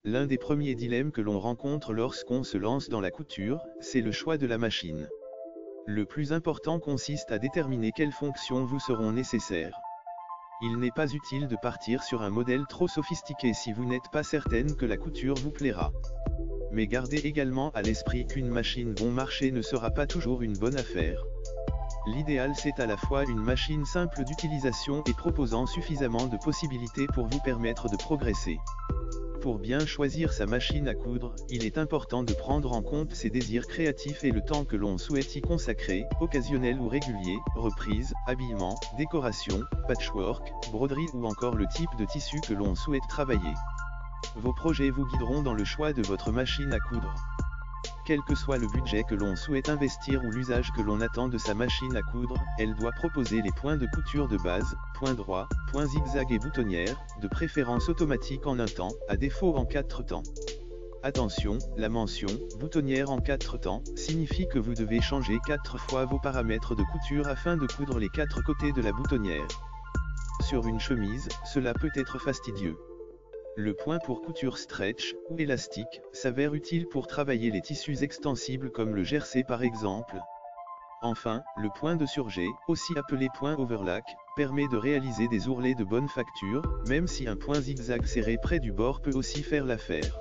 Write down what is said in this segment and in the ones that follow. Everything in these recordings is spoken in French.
L'un des premiers dilemmes que l'on rencontre lorsqu'on se lance dans la couture, c'est le choix de la machine. Le plus important consiste à déterminer quelles fonctions vous seront nécessaires. Il n'est pas utile de partir sur un modèle trop sophistiqué si vous n'êtes pas certaine que la couture vous plaira. Mais gardez également à l'esprit qu'une machine bon marché ne sera pas toujours une bonne affaire. L'idéal c'est à la fois une machine simple d'utilisation et proposant suffisamment de possibilités pour vous permettre de progresser. Pour bien choisir sa machine à coudre, il est important de prendre en compte ses désirs créatifs et le temps que l'on souhaite y consacrer, occasionnel ou régulier, reprise, habillement, décoration, patchwork, broderie ou encore le type de tissu que l'on souhaite travailler. Vos projets vous guideront dans le choix de votre machine à coudre. Quel que soit le budget que l'on souhaite investir ou l'usage que l'on attend de sa machine à coudre, elle doit proposer les points de couture de base, points droits, points zigzag et boutonnières, de préférence automatique en un temps, à défaut en 4 temps. Attention, la mention « boutonnière en 4 temps » signifie que vous devez changer 4 fois vos paramètres de couture afin de coudre les 4 côtés de la boutonnière. Sur une chemise, cela peut être fastidieux. Le point pour couture stretch, ou élastique, s'avère utile pour travailler les tissus extensibles comme le jersey par exemple. Enfin, le point de surjet, aussi appelé point overlock, permet de réaliser des ourlets de bonne facture, même si un point zigzag serré près du bord peut aussi faire l'affaire.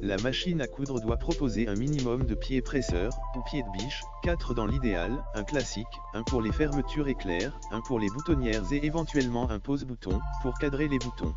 La machine à coudre doit proposer un minimum de pieds presseurs, ou pieds de biche, 4 dans l'idéal, un classique, un pour les fermetures éclairs, un pour les boutonnières et éventuellement un pose-bouton, pour cadrer les boutons.